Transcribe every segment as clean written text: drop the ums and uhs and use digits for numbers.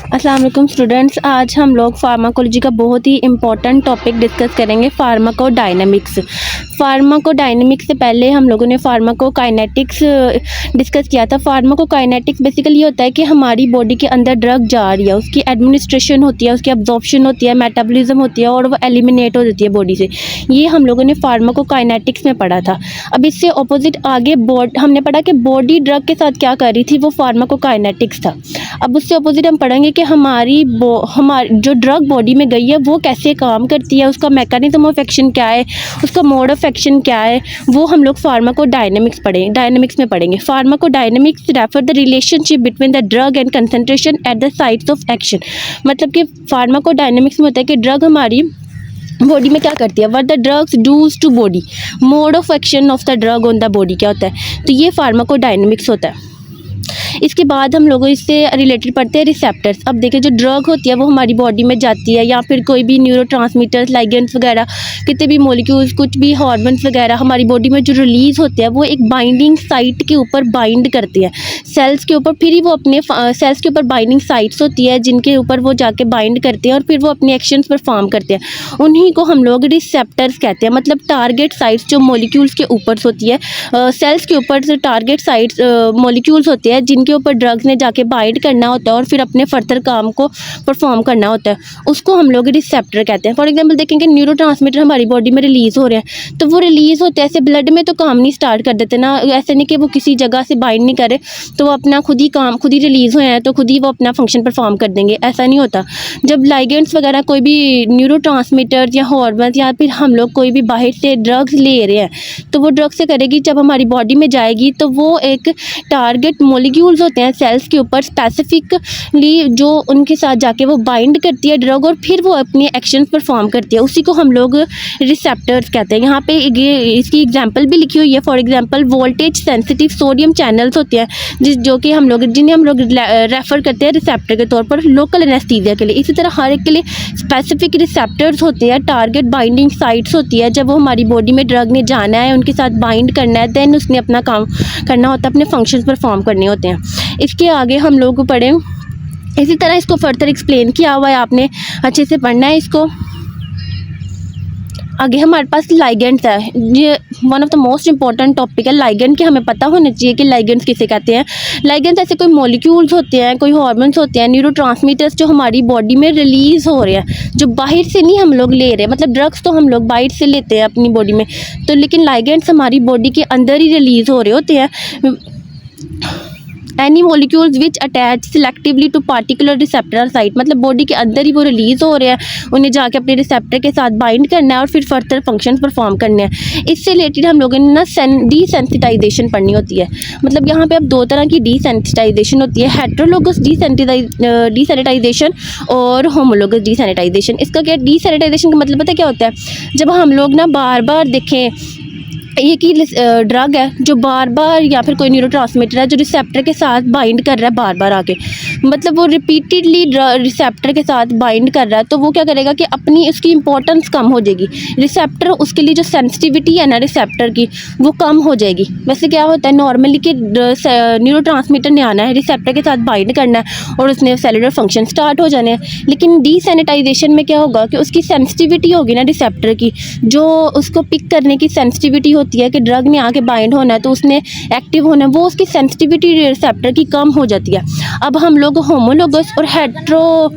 अस्सलाम वालेकुम स्टूडेंट्स, आज हम लोग फार्माकोलॉजी का बहुत ही इम्पॉर्टेंट टॉपिक डिस्कस करेंगे, फार्माकोडायनेमिक्स। फार्माकोडायनेमिक्स से पहले हम लोगों ने फार्माकोकाइनेटिक्स डिस्कस किया था। फार्माकोकाइनेटिक्स बेसिकली ये होता है कि हमारी बॉडी के अंदर ड्रग जा रही है, उसकी एडमिनिस्ट्रेशन होती है, उसकी अब्जॉर्प्शन होती है, मेटाबॉलिज्म होती है और वो एलिमिनेट हो जाती है बॉडी से। ये हम लोगों ने फार्माकोकाइनेटिक्स में पढ़ा था। अब इससे ऑपोजिट आगे हमने पढ़ा कि बॉडी ड्रग के साथ क्या कर रही थी, वो फार्माकोकाइनेटिक्स था। अब उससे ऑपोजिट हम पढ़ेंगे कि हमारी जो ड्रग बॉडी में गई है वो कैसे काम करती है, उसका मैकेनिज्म ऑफ एक्शन क्या है, उसका मोड ऑफ एक्शन क्या है, वो हम लोग डायनेमिक्स में पढ़ेंगे। Pharmacodynamics refer the relationship between the drug and concentration at the sites of action. मतलब कि फार्माकोडायनेमिक्स में होता है कि ड्रग हमारी बॉडी में क्या करती है, what the drugs does to body, mode of action of the drug on the body क्या होता है, तो ये फार्माकोडायनेमिक्स होता है। इसके बाद हम लोग इससे रिलेटेड पढ़ते हैं रिसेप्टर्स। अब देखिए, जो ड्रग होती है वो हमारी बॉडी में जाती है, या फिर कोई भी न्यूरोट्रांसमीटर्स, लाइगेंड्स वगैरह, कितने भी मॉलिक्यूल्स, कुछ भी हार्मोन्स वगैरह हमारी बॉडी में जो रिलीज़ होते हैं वो एक बाइंडिंग साइट के ऊपर बाइंड करती है सेल्स के ऊपर। फिर ही वो अपने सेल्स के ऊपर बाइंडिंग साइट्स होती है जिनके ऊपर वो जाके बाइंड करते हैं और फिर वो अपने एक्शंस परफॉर्म करते हैं। उन्हीं को हम लोग रिसेप्टर्स कहते हैं। मतलब टारगेट साइट्स जो मॉलिक्यूल्स के ऊपर होती है, सेल्स के ऊपर जो टारगेट साइट्स मॉलिक्यूल्स होते हैं जिनके ऊपर ड्रग्स ने जाके बाइंड करना होता है और फिर अपने फर्दर काम को परफॉर्म करना होता है, उसको हम लोग रिसेप्टर कहते हैं। फॉर एग्जांपल देखेंगे, न्यूरोट्रांसमीटर हमारी बॉडी में रिलीज़ हो रहे हैं, तो वो रिलीज़ होते हैं ऐसे ब्लड में तो काम नहीं स्टार्ट कर देते ना, ऐसे नहीं कि वो किसी जगह से बाइंड नहीं करे तो वो अपना खुद ही रिलीज़ हुए हैं तो खुद ही वो अपना फंक्शन परफॉर्म कर देंगे, ऐसा नहीं होता। जब लाइगेंड्स वगैरह कोई भी न्यूरोट्रांसमीटर या हार्मोन्स या फिर हम लोग कोई भी बाहर से ड्रग्स ले रहे हैं तो वो ड्रग्स से करेगी, जब हमारी बॉडी में जाएगी तो वो एक टारगेट मॉलिक्यूल्स होते हैं सेल्स के ऊपर स्पेसिफिकली, जो उनके साथ जाके वो बाइंड करती है ड्रग और फिर वो अपने एक्शंस परफॉर्म करती है, उसी को हम लोग रिसेप्टर्स कहते हैं। यहाँ पे इसकी एग्जांपल भी लिखी हुई है। For example voltage sensitive sodium channels होते हैं जिन्हें हम लोग रेफर करते हैं रिसेप्टर के तौर पर लोकल एनेस्थीसिया के लिए। इसी तरह हर एक के लिए स्पेसिफिक रिसेप्टर्स होते हैं, टारगेट बाइंडिंग साइट्स होती है। जब वो हमारी बॉडी में ड्रग ने जाना है, उनके साथ बाइंड करना है, देन उसने अपना काम करना होता है, अपने फंक्शंस परफॉर्म करने होते हैं। इसके आगे हम लोग पढ़ें, इसी तरह इसको फर्दर एक्सप्लेन किया हुआ है, आपने अच्छे से पढ़ना है इसको। आगे हमारे पास लाइगेंड्स है, ये one of the most important topic है लाइगेंड, कि हमें पता होना चाहिए कि लाइगेंड्स किसे कहते हैं। लाइगेंड्स ऐसे कोई मॉलिक्यूल्स होते हैं, कोई हार्मोन्स होते हैं, न्यूरोट्रांसमीटर्स जो हमारी बॉडी में रिलीज़ हो रहे हैं, जो बाहर से नहीं हम लोग ले रहे हैं। मतलब ड्रग्स तो हम लोग बाहर से लेते हैं अपनी बॉडी में, तो लेकिन लाइगेंड्स हमारी बॉडी के अंदर ही रिलीज़ हो रहे होते हैं। Any molecules which attach selectively to particular receptor site, मतलब बॉडी के अंदर ही वो रिलीज़ हो रहे हैं, उन्हें जाके अपने रिसेप्टर के साथ बाइंड करना है और फिर फर्दर फंक्शन परफॉर्म करने हैं। इससे रिलेटेड हम लोगों ने ना डीसेंसिटाइजेशन पढ़नी होती है। मतलब यहाँ पे अब दो तरह की डीसेंसिटाइजेशन होती है, हेटेरोलोगस डीसेनिटाइजेशन और होमोलोगस डीसेनिटाइजेशन। इसका क्या, डीसेनिटाइजेशन का मतलब पता क्या होता है, जब हम लोग ना बार बार देखें एक ही ड्रग है जो बार बार, या फिर कोई न्यूरोट्रांसमीटर है जो रिसेप्टर के साथ बाइंड कर रहा है बार बार आके, मतलब वो रिपीटेडली रिसेप्टर के साथ बाइंड कर रहा है, तो वो क्या करेगा कि अपनी उसकी इंपॉर्टेंस कम हो जाएगी। रिसेप्टर, उसके लिए जो सेंसिटिविटी है ना रिसेप्टर की, वो कम हो जाएगी। वैसे क्या होता है नॉर्मली कि न्यूरोट्रांसमीटर ने आना है, रिसेप्टर के साथ बाइंड करना है और उसने सेलुलर फंक्शन स्टार्ट हो जाने हैं। लेकिन डीसेनिटाइजेशन में क्या होगा कि उसकी सेंसिटिविटी होगी ना रिसेप्टर की, जो उसको पिक करने की सेंसिटिविटी होती है कि ड्रग ने आके बाइंड होना है तो उसने एक्टिव होना है, वो उसकी सेंसिटिविटी रिसेप्टर की कम हो जाती है। अब हम लोग होमोलोगस और हेटेरो,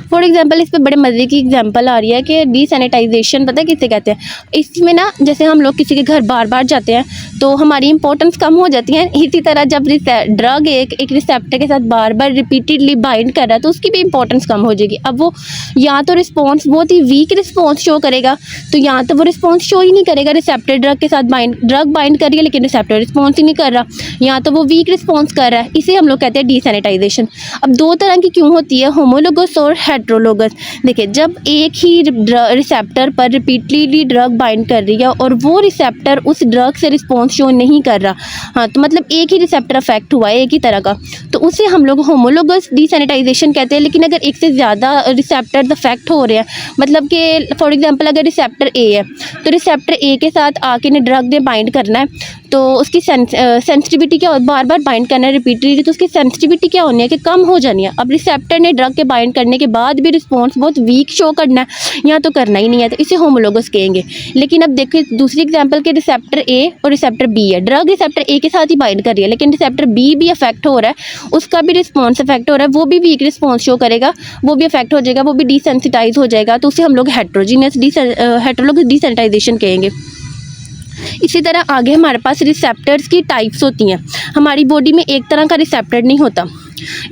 फॉर एग्जांपल इस पे बड़े मज़े की एग्जांपल आ रही है कि डीसेनिटाइजेशन पता है किसे कहते हैं। इसमें ना जैसे हम लोग किसी के घर बार बार जाते हैं तो हमारी इंपॉर्टेंस कम हो जाती है, इसी तरह जब ड्रग एक रिसेप्टर के साथ बार बार रिपीटेडली बाइंड कर रहा है तो उसकी भी इंपॉर्टेंस कम हो जाएगी। अब वो या तो रिस्पॉन्स बहुत ही वीक रिस्पॉन्स शो करेगा, तो या तो वो रिस्पॉन्स शो ही नहीं करेगा, रिसेप्टर ड्रग के साथ ड्रग बाइंड कर रही है लेकिन रिसेप्टर रिस्पॉन्स ही नहीं कर रहा, या तो वो वीक रिस्पॉन्स कर रहा है। इसे हम लोग कहते हैं डीसेनिटाइजेशन। अब दो तरह की क्यों होती है, होमोलोगस और हेटेरोलोगस। देखिए, जब एक ही रिसेप्टर पर रिपीटली ड्रग बाइंड कर रही है और वो रिसेप्टर उस ड्रग से रिस्पॉन्स शो नहीं कर रहा, हाँ, तो मतलब एक ही रिसेप्टर अफेक्ट हुआ है एक ही तरह का, तो उसे हम लोग होमोलोगस डीसेनिटाइजेशन कहते हैं। लेकिन अगर एक से ज़्यादा रिसेप्टर अफेक्ट हो रहे हैं, मतलब कि फॉर एग्जांपल अगर रिसेप्टर ए है तो रिसेप्टर ए के साथ आके ने ड्रग ने बाइंड करना है, तो उसकी सेंसिटिविटी क्या बार बार बाइंड करना है रिपीटली, तो उसकी सेंसिटिविटी क्या होनी है कि कम हो जानी है। अब रिसेप्टर ने ड्रग के बाइंड करने के बाद भी रिस्पॉन्स बहुत वीक शो करना है या तो करना ही नहीं है, तो इसे होमोलोगस कहेंगे। लेकिन अब देखिए दूसरी एग्जांपल के रिसेप्टर ए और रिसेप्टर बी है, ड्रग रिसेप्टर ए के साथ ही बाइंड कर रही है लेकिन रिसेप्टर बी भी अफेक्ट हो रहा है, उसका भी रिस्पॉन्स अफेक्ट हो रहा है, वो भी वीक रिस्पॉन्स शो करेगा, वो भी अफेक्ट हो जाएगा, वो भी डिसेंसिटाइज हो जाएगा, तो उसे हम लोग हेटेरोलोगस डिसेंसिटाइजेशन कहेंगे। इसी तरह आगे हमारे पास रिसेप्टर्स की टाइप्स होती हैं। हमारी बॉडी में एक तरह का रिसेप्टर नहीं होता,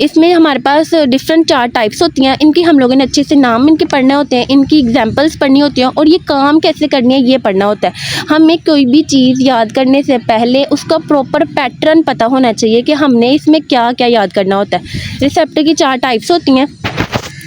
इसमें हमारे पास डिफरेंट 4 टाइप्स होती हैं। इनकी हम लोगों ने अच्छे से नाम इनके पढ़ने होते हैं, इनकी एग्जांपल्स पढ़नी होती हैं और ये काम कैसे करनी है ये पढ़ना होता है। हमें कोई भी चीज़ याद करने से पहले उसका प्रॉपर पैटर्न पता होना चाहिए कि हमने इसमें क्या क्या याद करना होता है। रिसेप्टर की 4 टाइप्स होती हैं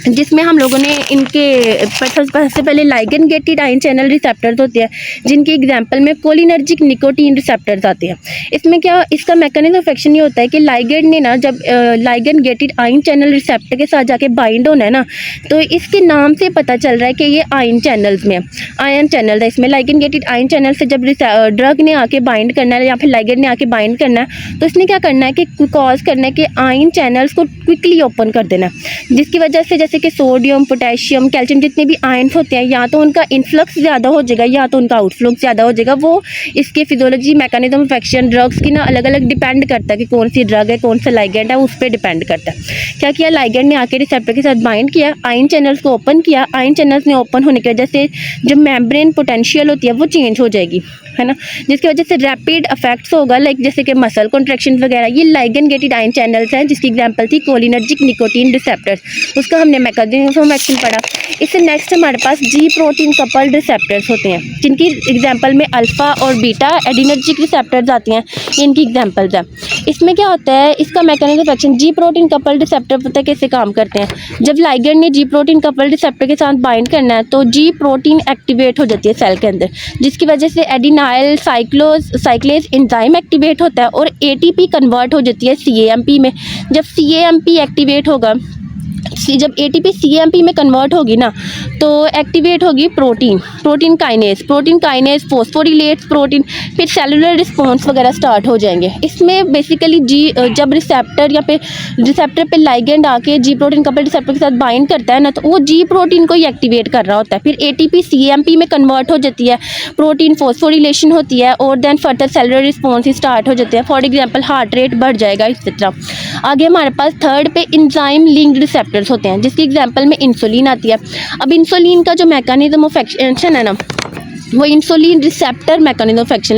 जिसमें हम लोगों ने इनके सबसे पहले ligand gated ion channel receptors होते हैं, जिनकी एग्जांपल में कोलिनर्जिक निकोटीन रिसेप्टर्स आते हैं। इसमें क्या इसका मैकेनिज्म ऑफ एक्शन ये होता है कि लाइगेंड ने ना जब ligand gated ion channel receptor के साथ जाके बाइंड होना है ना, तो इसके नाम से पता चल रहा है कि ये आयन चैनल्स में आयन चैनल है। इसमें लाइगेंड गेटेड आयन चैनल से जब ड्रग ने आके बाइंड करना है या फिर लाइगेंड ने आके बाइंड करना है, तो इसने क्या करना है कि कॉज करना है कि आयन चैनल्स को क्विकली ओपन कर देना, जिसकी वजह से जैसे कि सोडियम, पोटेशियम, कैल्शियम जितने भी आयन्स होते हैं या तो उनका इनफ्लक्स ज़्यादा हो जाएगा या तो उनका आउटफ्लक्स ज़्यादा हो जाएगा। वो इसके physiology, mechanism of action, drugs की ना अलग अलग डिपेंड करता है कि कौन सी ड्रग है, कौन सा लाइगेंड है, उस पर डिपेंड करता है। क्या किया, लाइगेंड ने आके रिसेप्टर के साथ बाइंड किया, आयन चैनल्स को ओपन किया, आयन चैनल्स ने ओपन होने की वजह से जो मेम्ब्रेन पोटेंशियल होती है वो चेंज हो जाएगी, है ना, जिसकी वजह से रैपिड इफेक्ट्स होगा लाइक जैसे कि मसल कॉन्ट्रैक्शन वगैरह। ये लाइगेंड गेटेड आयन चैनल्स हैं जिसकी एग्जांपल थी कोलिनर्जिक निकोटीन रिसेप्टर्स, उसका हमने मैकेनिज्म ऑफ एक्शन पढ़ा। इससे नेक्स्ट हमारे पास जी प्रोटीन कपल्ड रिसेप्टर्स होते हैं, जिनकी एग्जांपल में अल्फा और बीटा एडिनर्जिक रिसेप्टर्स आती हैं, इनकी एग्जांपल्स हैं। इसमें क्या होता है, इसका mechanism of action, ji protein coupled receptor पता है कैसे काम करते हैं। जब लाइगेंड ने जी प्रोटीन कपल्ड रिसेप्टर के साथ बाइंड करना है तो जी प्रोटीन एक्टिवेट हो जाती है सेल के अंदर, जिसकी वजह से एडिनाइल साइक्लेज एंजाइम एक्टिवेट होता है और एटीपी कन्वर्ट हो जाती है सीएएमपी में। जब सीएएमपी एक्टिवेट होगा, जब एटीपी सीएमपी में कन्वर्ट होगी ना, तो एक्टिवेट होगी प्रोटीन काइनेज फॉस्फोरिलेट्स प्रोटीन, फिर सेलुलर रिस्पॉन्स वगैरह स्टार्ट हो जाएंगे। इसमें बेसिकली जब रिसेप्टर पे लाइगेंड आके जी प्रोटीन कपल्ड रिसेप्टर के साथ बाइंड करता है ना, तो वो जी प्रोटीन को ही एक्टिवेट कर रहा होता है। फिर एटीपी सीएमपी में कन्वर्ट हो जाती है, प्रोटीन फॉस्फोरिलेशन होती है और then further cellular response start हो जाते हैं। फॉर एग्जाम्पल हार्ट रेट बढ़ जाएगा, इस तरह। आगे हमारे पास थर्ड पे इंजाइम लिंक्ड रिसेप्टर्स होते हैं, जिसकी एग्जांपल में इंसुलिन आती है। अब इंसुलिन का जो मैकेनिज्म ऑफ एक्शन है ना, वो insulin receptor mechanism of action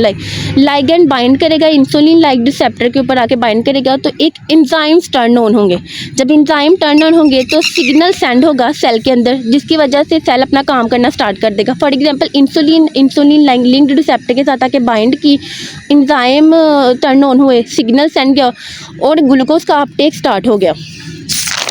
ligand bind करेगा, इंसुलिन लाइक रिसेप्टर के ऊपर आके बाइंड करेगा, तो एक इंजाइम्स टर्न ऑन होंगे। जब इंजाइम टर्न ऑन होंगे तो सिग्नल सेंड होगा सेल के अंदर, जिसकी वजह से सेल अपना काम करना स्टार्ट कर देगा। For example insulin linked receptor के साथ आके बाइंड की, इंजाइम टर्न ऑन हुए, सिग्नल सेंड किया और ग्लूकोज का अपटेक स्टार्ट हो गया।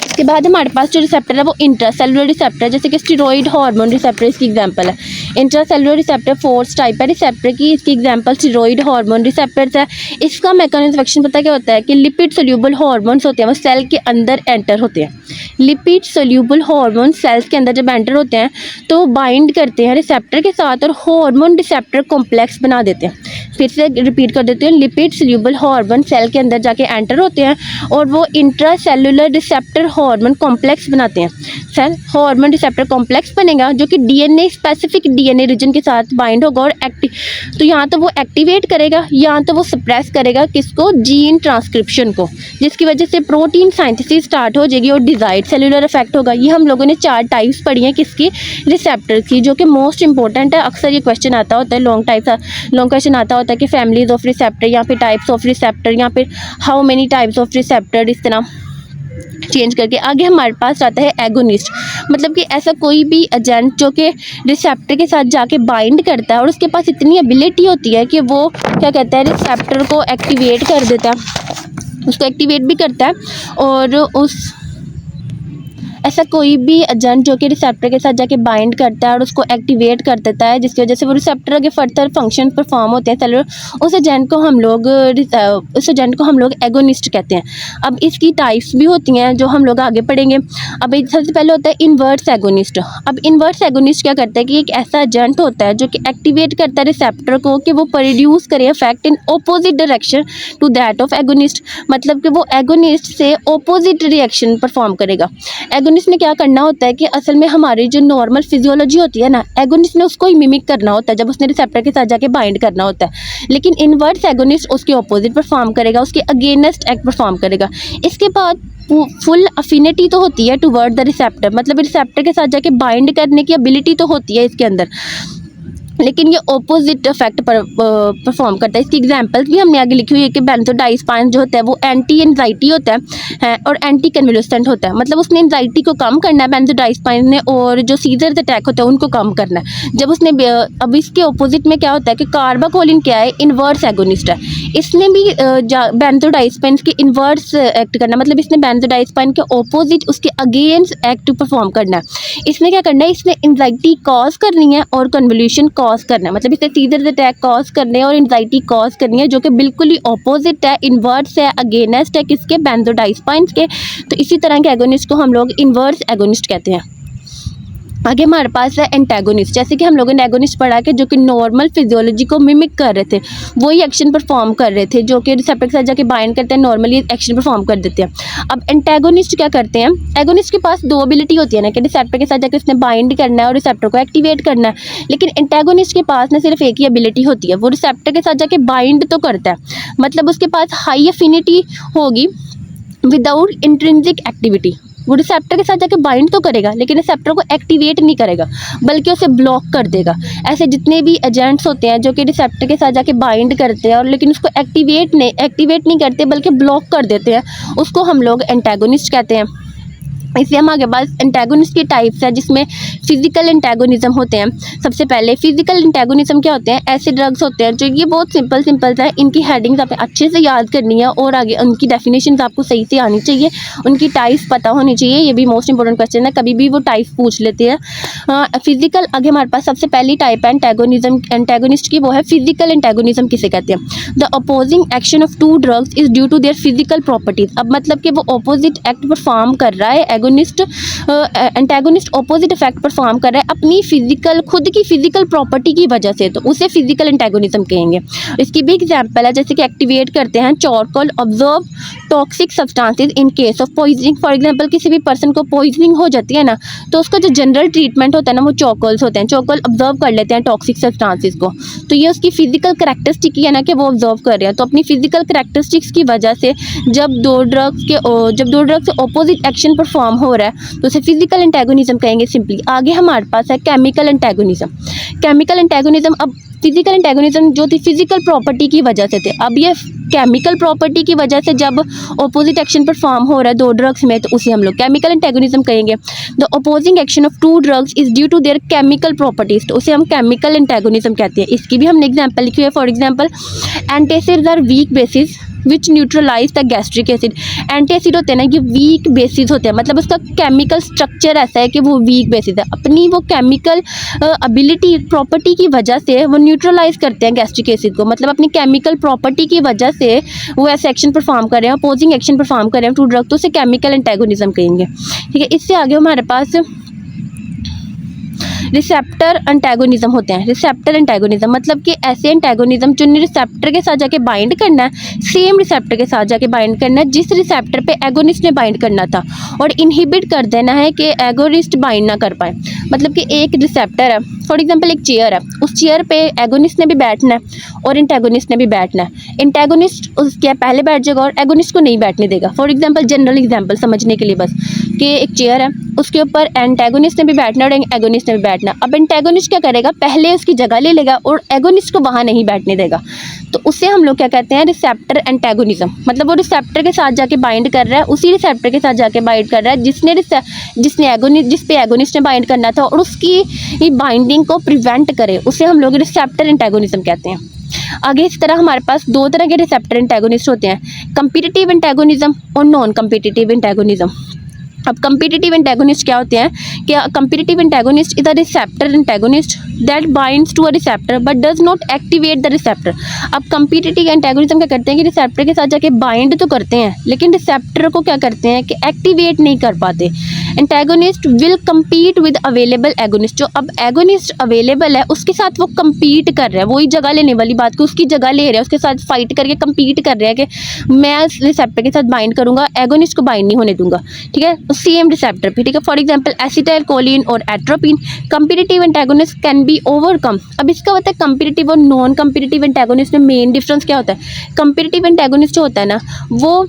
इसके बाद हमारे पास जो रिसेप्टर है वो इंट्रासेलुलर रिसेप्टर, जैसे कि स्टेरॉइड हार्मोन रिसेप्टर इसकी एग्जांपल है। इंट्रासेलुलर रिसेप्टर फोर्स टाइप है रिसेप्टर की, इसकी एग्जांपल स्टेरॉइड हार्मोन रिसेप्टर्स है। इसका मैकेनिज्म एक्शन पता क्या होता है कि लिपिड सोल्यूबल हार्मोन्स होते हैं वो सेल के अंदर एंटर होते हैं। लिपिड सोल्यूबल हार्मोन सेल्स के अंदर जब एंटर होते हैं तो बाइंड करते हैं रिसेप्टर के साथ और हार्मोन रिसेप्टर कॉम्प्लेक्स बना देते हैं। फिर से रिपीट कर देते हैं, लिपिड सोल्यूबल हार्मोन सेल के अंदर जाके एंटर होते हैं और वो इंट्रासेलुलर रिसेप्टर हार्मोन कॉम्प्लेक्स बनाते हैं। सेल हार्मोन रिसेप्टर कॉम्प्लेक्स बनेगा जो कि डीएनए स्पेसिफिक डीएनए रीजन के साथ बाइंड होगा और तो यहाँ तो वो एक्टिवेट करेगा या तो वो सप्रेस करेगा किसको, जीन ट्रांसक्रिप्शन को, जिसकी वजह से प्रोटीन साइंथेसिस स्टार्ट हो जाएगी और डिजायर्ड सेलुलर इफेक्ट होगा। ये हम लोगों ने 4 टाइप्स पढ़ी हैं किसकी, रिसेप्टर की, जो कि मोस्ट इंपॉर्टेंट है। अक्सर ये क्वेश्चन आता होता है, लॉन्ग क्वेश्चन आता होता है कि फैमिलीज ऑफ रिसेप्टर या फिर टाइप्स ऑफ रिसेप्टर या फिर how many types of receptor, इस तरह चेंज करके। आगे हमारे पास आता है एगोनिस्ट, मतलब कि ऐसा कोई भी एजेंट जो कि रिसेप्टर के साथ जाके बाइंड करता है और उसके पास इतनी एबिलिटी होती है कि वो क्या कहता है, रिसेप्टर को एक्टिवेट कर देता है, उसको एक्टिवेट भी करता है और उस ऐसा कोई भी एजेंट जो कि रिसेप्टर के साथ जाके बाइंड करता है और उसको एक्टिवेट कर देता है, जिसकी वजह से वो रिसेप्टर आगे फर्दर फंक्शन परफॉर्म होते हैं सेलुलर, उस एजेंट को हम लोग एगोनिस्ट कहते हैं। अब इसकी टाइप्स भी होती हैं जो हम लोग आगे पढ़ेंगे। अब सबसे पहले होता है इन्वर्स एगोनिस्ट। अब इन्वर्स एगोनिस्ट क्या करता है कि एक ऐसा एजेंट होता है जो कि एक्टिवेट करता है रिसेप्टर को कि वो प्रोड्यूस करे effect in opposite direction to that of agonist, मतलब कि वो एगोनिस्ट से ऑपोजिट रिएक्शन परफॉर्म करेगा। एगोनिस्ट ने क्या करना होता है कि असल में हमारी जो नॉर्मल फिजियोलॉजी होती है ना, एगोनिस्ट ने उसको ही मिमिक करना होता है जब उसने रिसेप्टर के साथ जाके बाइंड करना होता है, लेकिन इन्वर्स एगोनिस्ट उसके ऑपोजिट परफॉर्म करेगा, उसके अगेंस्ट एक्ट परफॉर्म करेगा। इसके बाद फुल अफिनिटी तो होती है टुवर्ड द रिसेप्टर, मतलब रिसेप्टर के साथ जाके बाइंड करने की एबिलिटी तो होती है इसके अंदर, लेकिन ये ऑपोजिट इफेक्ट परफॉर्म करता है। इसकी एग्जांपल्स भी हमने आगे लिखी हुई है कि बेंजोडाइज़ेपाइन जो होता है वो एंटी एंजाइटी होता है और एंटी कन्वल्सेंट होता है, मतलब उसने एंजाइटी को कम करना है बेंजोडाइज़ेपाइन ने, और जो सीजर्स अटैक होता है उनको कम करना है। जब उसने अब इसके ऑपोजिट में क्या होता है कि कार्बाकोलिन क्या है, इन्वर्स एगोनिस्ट है, इसने भी बेंजोडाइज़ेपाइन के इन्वर्स एक्ट करना, मतलब इसने बेंजोडाइज़ेपाइन के ऑपोजिट उसके अगेंस्ट एक्ट परफॉर्म करना है। इसने क्या करना है, इसने एंजाइटी कॉज करनी है और कन्वल्यूशन कॉज करना है, मतलब इसने सीजर अटैक कॉज करने और एंजाइटी कॉज करनी है, जो कि बिल्कुल ही ऑपोजिट है, इन्वर्स है, अगेंस्ट है किसके, बेंजोडाइज़ेपाइन के। तो इसी तरह के एगोनिस्ट को हम लोग इन्वर्स एगोनिस्ट कहते हैं। आगे हमारे पास है एंटागोनिस्ट। जैसे कि हम लोगों ने एगोनिस्ट पढ़ा कि जो कि नॉर्मल फिजियोलॉजी को मिमिक कर रहे थे, वही एक्शन परफॉर्म कर रहे थे, जो कि रिसेप्टर के साथ जाके बाइंड करते हैं, नॉर्मली एक्शन परफॉर्म कर देते हैं। अब एंटागोनिस्ट क्या करते हैं, एगोनिस्ट के पास दो एबिलिटी होती है ना कि रिसेप्टर के साथ जाकर उसने बाइंड करना है और रिसेप्टर को एक्टिवेट करना है, लेकिन एंटागोनिस्ट के पास ना सिर्फ एक ही एबिलिटी होती है, वो रिसेप्टर के साथ जाके बाइंड तो करता है, मतलब उसके पास हाई एफिनिटी होगी विदाउट इंट्रिंसिक एक्टिविटी। वो रिसेप्टर के साथ जाके बाइंड तो करेगा लेकिन रिसेप्टर को एक्टिवेट नहीं करेगा, बल्कि उसे ब्लॉक कर देगा। ऐसे जितने भी एजेंट्स होते हैं जो कि रिसेप्टर के साथ जाके बाइंड करते हैं और लेकिन उसको एक्टिवेट नहीं करते बल्कि ब्लॉक कर देते हैं, उसको हम लोग एंटागोनिस्ट कहते हैं। इसलिए हम आगे पास एंटागोनिस्ट की टाइप्स है जिसमें फिजिकल एंटागोनिज्म होते हैं। सबसे पहले फिजिकल एंटागोनिज्म क्या होते हैं, ऐसे ड्रग्स होते हैं जो ये बहुत सिंपल है, इनकी हेडिंग्स आपने अच्छे से याद करनी है और आगे उनकी डेफिनेशंस आपको सही से आनी चाहिए, उनकी टाइप्स पता होनी चाहिए, ये भी मोस्ट इंपॉर्टेंट क्वेश्चन है, कभी भी वो टाइप्स पूछ लेते हैं। फिजिकल आगे हमारे पास सबसे पहली टाइप है एंटागोनिस्ट की, वो है फिजिकल एंटागोनिज्म किसे कहते हैं। The opposing action of two drugs is due to their physical properties. अब मतलब कि वो अपोजिट एक्ट परफॉर्म कर रहा है, एंटागोनिस्ट ऑपोजिट इफेक्ट परफॉर्म कर रहा है अपनी खुद की फिजिकल प्रॉपर्टी की वजह से, तो उसे फिजिकल एंटागोनिज्म कहेंगे। इसकी भी एग्जांपल है जैसे कि एक्टिवेट करते हैं charcoal observe toxic substances in case of poisoning. For example किसी भी पर्सन को पॉइजनिंग हो जाती है ना, तो उसका जो जनरल ट्रीटमेंट होता है ना वो चारकोल्स होते हैं, चारकोल ऑब्जर्व कर लेते हैं टॉक्सिक सब्सटेंसेस को, तो ये उसकी फिजिकल करैक्टरिस्टिक ही है ना कि वो ऑब्जर्व कर रहे हैं। तो अपनी फिजिकल करैक्टरिस्टिक्स की वजह से जब दो ड्रग्स से ऑपोजिट एक्शन परफॉर्म हो रहा है तो उसे फिजिकल एंटागोनिज्म कहेंगे सिंपली। आगे हमारे पास है केमिकल एंटागोनिज्म। अब फिजिकल एंटागोनिज्म जो थी फिजिकल प्रॉपर्टी की वजह से थे, अब ये केमिकल प्रॉपर्टी की वजह से जब ऑपोजिट एक्शन परफॉर्म हो रहा है दो ड्रग्स में, तो उसे हम लोग केमिकल एंटागोनिज्म कहेंगे। The opposing action of two drugs is due to their chemical properties, तो उसे हम केमिकल एंटागोनिज्म कहते हैं। इसकी भी हमने एग्जांपल लिखी है, for example antacids are weak bases which neutralise the gastric acid. Antacid होते हैं ना, ये वीक बेसिस होते हैं, मतलब उसका केमिकल स्ट्रक्चर ऐसा है कि वो वीक बेसिस है, अपनी वो केमिकल एबिलिटी प्रॉपर्टी की वजह से वो न्यूट्रलाइज करते हैं गैस्ट्रिक एसिड को, मतलब अपनी केमिकल प्रॉपर्टी की वजह से वो ऐसे एक्शन परफॉर्म कर रहे हैं, अपोजिंग एक्शन परफॉर्म कर रहे हैं टू ड्रग, तो उसे केमिकल एंटागोनिज्म कहेंगे। ठीक है, इससे आगे हमारे पास रिसेप्टर एंटागोनिज्म होते हैं। रिसेप्टर एंटागोनिज्म मतलब कि ऐसे एंटागोनिज्म जो रिसेप्टर के साथ जाके बाइंड करना है, सेम रिसेप्टर के साथ जाके बाइंड करना है जिस रिसेप्टर पे एगोनिस्ट ने बाइंड करना था, और इनहिबिट कर देना है कि एगोनिस्ट बाइंड ना कर पाए। मतलब कि एक रिसेप्टर है, फॉर एग्जांपल एक चेयर है, उस चेयर पे एगोनिस्ट ने भी बैठना है और एंटागोनिस्ट ने भी बैठना है। एंटागोनिस्ट उसके पहले बैठ जाएगा और एगोनिस्ट को नहीं बैठने देगा। फॉर एग्जांपल जनरल एग्जांपल समझने के लिए बस, कि एक चेयर है, उसके ऊपर एंटागोनिस्ट ने भी बैठना और एगोनिस्ट ने भी बैठना। अब एंटागोनिस्ट क्या करेगा, पहले उसकी जगह ले लेगा और एगोनिस्ट को वहाँ नहीं बैठने देगा, तो उससे हम लोग क्या कहते हैं, रिसेप्टर एंटागोनिज्म। मतलब वो रिसेप्टर के साथ जाके बाइंड कर रहा है, उसी रिसेप्टर के साथ जाके बाइंड कर रहा है जिस पे एगोनिस्ट ने बाइंड करना था, और उसकी बाइंडिंग को प्रिवेंट करे, उसे हम लोग रिसेप्टर एंटागोनिज्म कहते हैं। आगे इस तरह हमारे पास दो तरह के रिसेप्टर एंटागोनिस्ट होते हैं, कम्पिटिटिव एंटागोनिज्म और नॉन कम्पिटिटिव एंटागोनिज्म। अब कम्पिटिटिव एंटागोनिस्ट क्या होते हैं कि competitive antagonist is a receptor antagonist that binds to a receptor but does not activate the receptor. अब कम्पिटिटिव एंटागोनिज्म क्या करते हैं कि रिसेप्टर के साथ जाके बाइंड तो करते हैं लेकिन रिसेप्टर को क्या करते हैं कि एक्टिवेट नहीं कर पाते। Antagonist will compete with available agonist, जो अब एगोनिस्ट अवेलेबल है उसके साथ वो कम्पीट कर रहा है, वही जगह लेने वाली बात को उसकी जगह ले रहा है, उसके साथ फाइट करके कम्पीट कर रहा है कि मैं रिसेप्टर के साथ बाइंड करूँगा, एगोनिस्ट को बाइंड नहीं होने दूंगा, ठीक है, सेम रिसेप्टर पे, ठीक है। फॉर एग्जांपल एसिटाइलकोलिन और atropine. Competitive antagonist can be overcome. अब इसका होता है कम्पिटिटिव और नॉन कम्पिटिटिव एंटागोनिस्ट में मेन डिफरेंस क्या होता है। कम्पिटिटिव एंटागोनिस्ट जो होता है ना वो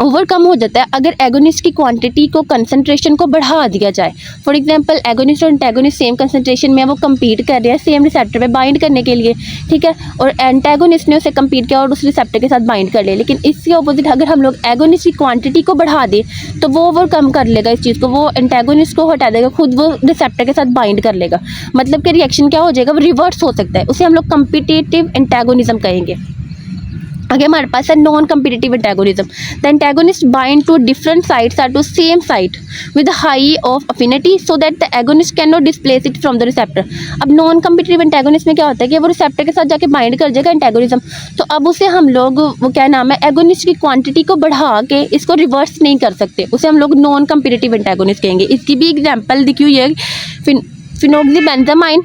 ओवरकम हो जाता है अगर एगोनिस्ट की क्वांटिटी को कंसंट्रेशन को बढ़ा दिया जाए। फॉर एग्जांपल एगोनिस्ट और एंटागोनिस्ट सेम कंसंट्रेशन में वो कम्पीट कर रहे हैं सेम रिसेप्टर पे बाइंड करने के लिए, ठीक है, और एंटागोनिस्ट ने उसे कम्पीट किया और उस रिसेप्टर के साथ बाइंड कर लिया। लेकिन इसके ऑपोजिट अगर हम लोग एगोनिस्ट की क्वांटिटी को बढ़ा दें तो वो ओवरकम कर लेगा इस चीज़ को, वो एंटागोनिस्ट को हटा देगा, खुद वो रिसेप्टर के साथ बाइंड कर लेगा। मतलब कि रिएक्शन क्या हो जाएगा, वो रिवर्स हो सकता है, उसे हम लोग कम्पिटिटिव एंटागोनिज्म कहेंगे। आगे हमारे पास है non competitive antagonism. The antagonist bind to different sites are to same site with high of affinity so that the agonist can not displace it from the receptor. अब नॉन कम्पिटिटिव एंटागोनिस्ट में क्या होता है कि वो receptor के साथ जाके बाइंड कर जाएगा एंटागोनिज्म, तो अब उसे हम लोग वो क्या नाम है एगोनिस्ट की क्वांटिटी को बढ़ा के इसको रिवर्स नहीं कर सकते, उसे हम लोग नॉन कम्पिटिटिव एंटागोनिस्ट कहेंगे। इसकी भी एग्जाम्पल लिखी हुई है, फिनोक्सीबेंजामाइन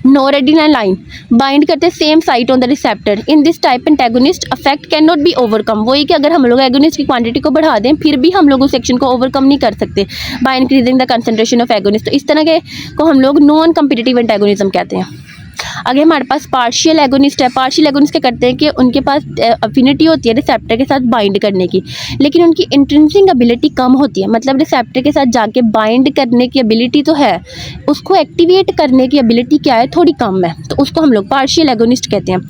नोरेडिनालाइन बाइंड करते same site on the receptor. In this type antagonist affect can not be overcome. वही कि अगर हम लोग एगोनिस्ट की क्वांटिटी को बढ़ा दें फिर भी हम लोग उस सेक्शन को ओवरकम नहीं कर सकते by increasing the concentration of agonist. तो इस तरह के को हम लोग नॉन कम्पिटिटिव एंटागोनिज्म कहते हैं। आगे हमारे पास पार्शियल एगोनिस्ट है। पार्शियल एगोनिस्ट क्या करते हैं कि उनके पास अफिनिटी होती है रिसेप्टर के साथ बाइंड करने की, लेकिन उनकी इंट्रिंसिक एबिलिटी कम होती है। मतलब रिसेप्टर के साथ जाके बाइंड करने की एबिलिटी तो है, उसको एक्टिवेट करने की एबिलिटी क्या है, थोड़ी कम है, तो उसको हम लोग पार्शियल एगोनिस्ट कहते हैं।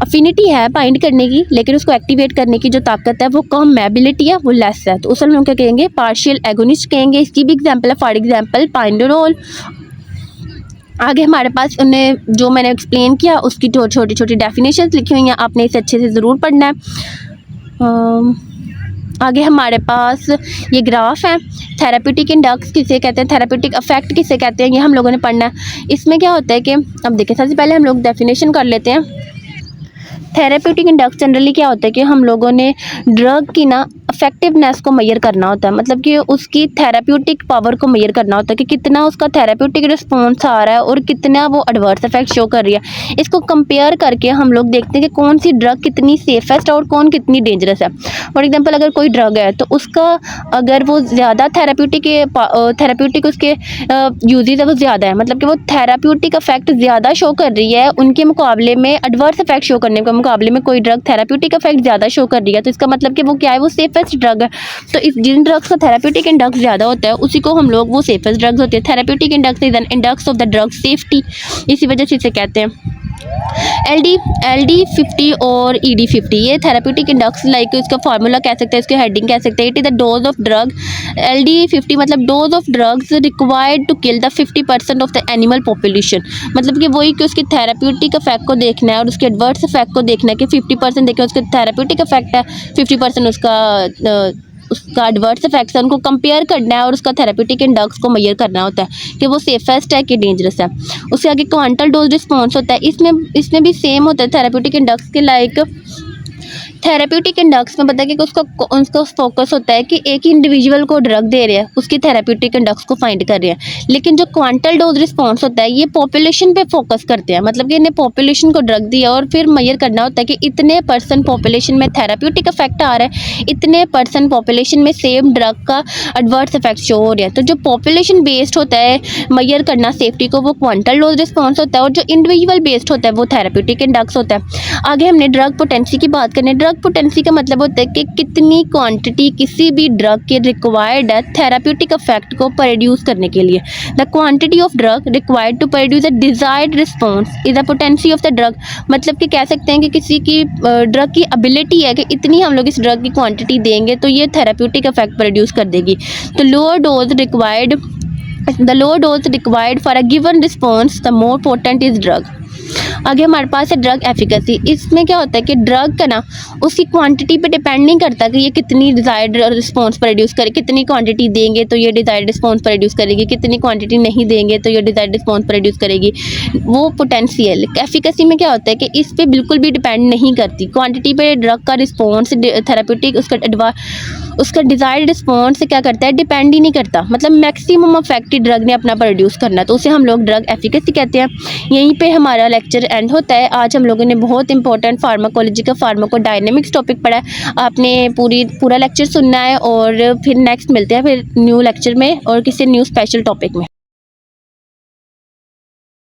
अफिनिटी है बाइंड करने की लेकिन उसको एक्टिवेट करने की जो ताकत है वो कम है, एबिलिटी है वो लेस है, तो उस हम लोग क्या कहेंगे, पार्शियल एगोनिस्ट कहेंगे। इसकी भी एग्जाम्पल है, फॉर एग्जाम्पल पाइंडोरोल। आगे हमारे पास उन्हें जो मैंने एक्सप्लेन किया उसकी छोटी छोटी डेफिनेशन लिखी हुई हैं, आपने इसे अच्छे से ज़रूर पढ़ना है। आगे हमारे पास ये ग्राफ है, थेराप्यूटिक इंडेक्स किसे कहते हैं, थेराप्यूटिक इफेक्ट किसे कहते हैं, ये हम लोगों ने पढ़ना है। इसमें क्या होता है कि अब देखिए सबसे पहले हम लोग डेफिनेशन कर लेते हैं। थेराप्यूटिक इंडेक्स जनरली क्या होता है कि हम लोगों ने ड्रग की ना इफेक्टिवनेस को मेजर करना होता है, मतलब कि उसकी थेराप्यूटिक पावर को मेजर करना होता है कि कितना उसका थेराप्यूटिक रिस्पॉन्स आ रहा है और कितना वो एडवर्स इफेक्ट शो कर रही है। इसको कंपेयर करके हम लोग देखते हैं कि कौन सी ड्रग कितनी सेफेस्ट है और कौन कितनी डेंजरस है। फॉर एग्जांपल अगर कोई ड्रग है तो उसका अगर वो ज़्यादा थेराप्यूटिक उसके यूजेज है वो ज़्यादा है, मतलब कि वो थेराप्यूटिक इफेक्ट ज़्यादा शो कर रही है उनके मुकाबले में एडवर्स इफेक्ट शो करने के मुकाबले में कोई ड्रग थेराप्यूटिक इफेक्ट ज़्यादा शो कर रही है, तो इसका मतलब कि वो क्या है, वो सेफेस्ट ड्रग है। तो इस जिन ड्रग्स का थेराप्यूटिक इंडेक्स ज़्यादा होता है उसी को हम लोग वो सेफेस्ट ड्रग्स होती है। Therapeutic index is an index of the drug safety, इसी वजह से इसे कहते हैं। LD50 और ED50 ये थेराप्यूटिक इंडेक्स लाइक इसका फार्मूला कह सकते हैं, इसके हेडिंग कह सकते हैं। It is the dose of drug. LD50 मतलब dose of drugs required to kill the 50% of the animal population, मतलब कि वही कि उसके थेराप्यूटिक इफेक्ट को देखना है और उसके एडवर्स इफेक्ट को देखना है कि 50% देखें उसके थेराप्यूटिक इफेक्ट है, 50% उसका एडवर्स इफेक्ट्स है, उनको कंपेयर करना है और उसका थेराप्यूटिक इंडेक्स को मेजर करना होता है कि वो सेफेस्ट है कि डेंजरस है। उससे आगे क्वांटल डोज रिस्पॉन्स होता है, इसमें भी सेम होता है थेराप्यूटिक इंडेक्स के लाइक। थेराप्यूटिक इंडेक्स में पता है कि उसका फोकस होता है कि एक ही इंडिविजुअल को ड्रग दे रहे हैं, उसकी थेराप्यूटिक इंडेक्स को फाइंड कर रहे हैं। लेकिन जो क्वांटल डोज रिस्पॉन्स होता है ये पॉपुलेशन पे फोकस करते हैं, मतलब कि इन्हें पॉपुलेशन को ड्रग दिया और फिर मेजर करना होता है कि इतने % पॉपुलेशन में थेराप्यूटिक इफेक्ट आ रहा है, इतने % पॉपुलेशन में सेम ड्रग का एडवर्स इफेक्ट शो हो रहा है। तो जो पॉपुलेशन बेस्ड होता है मेजर करना सेफ्टी को वो क्वांटल डोज रिस्पॉन्स होता है और जो इंडिविजुअल बेस्ड होता है वो थेराप्यूटिक इंडेक्स होता है। आगे हमने ड्रग पोटेंसी की बात करनी है। ड्रग पोटेंसी का मतलब होता है कि कितनी क्वांटिटी किसी भी ड्रग के रिक्वायर्ड है थेराप्यूटिक इफेक्ट को प्रोड्यूस करने के लिए। The quantity of drug required to produce a desired response is the potency of the drug, मतलब कि कह सकते हैं कि किसी की ड्रग की एबिलिटी है कि इतनी हम लोग इस ड्रग की क्वांटिटी देंगे तो ये थेराप्यूटिक इफेक्ट प्रोड्यूस कर देगी। तो lower dose required for a given response the more potent is drug. आगे हमारे पास है ड्रग एफिकेसी। इसमें क्या होता है कि ड्रग का ना उसकी क्वांटिटी पे डिपेंड नहीं करता कि ये कितनी डिज़ायर्ड रिस्पॉन्स प्रोड्यूस करे, कितनी क्वांटिटी देंगे तो ये डिज़ायर्ड रिस्पॉन्स प्रोड्यूस करेगी, कितनी क्वांटिटी नहीं देंगे तो ये डिज़ायर्ड रिस्पॉन्स प्रोड्यूस करेगी। वो पोटेंशियल एफिकेसी में क्या होता है कि इस पे बिल्कुल भी डिपेंड नहीं करती क्वांटिटी पे, ड्रग का रिस्पॉन्स थेराप्यूटिक उसका डिज़ायर्ड रिस्पॉन्स क्या करता है, डिपेंड ही नहीं करता। मतलब मैक्सिमम इफेक्ट ड्रग ने अपना प्रोड्यूस करना, तो उसे हम लोग ड्रग एफिकेसी कहते हैं। यहीं पे हमारा लेक्चर एंड होता है। आज हम लोगों ने बहुत इंपॉर्टेंट फार्माकोलॉजी का फार्माकोडायनेमिक्स टॉपिक पढ़ा है। आपने पूरा लेक्चर सुनना है और फिर नेक्स्ट मिलते हैं फिर न्यू लेक्चर में और किसी न्यू स्पेशल टॉपिक में।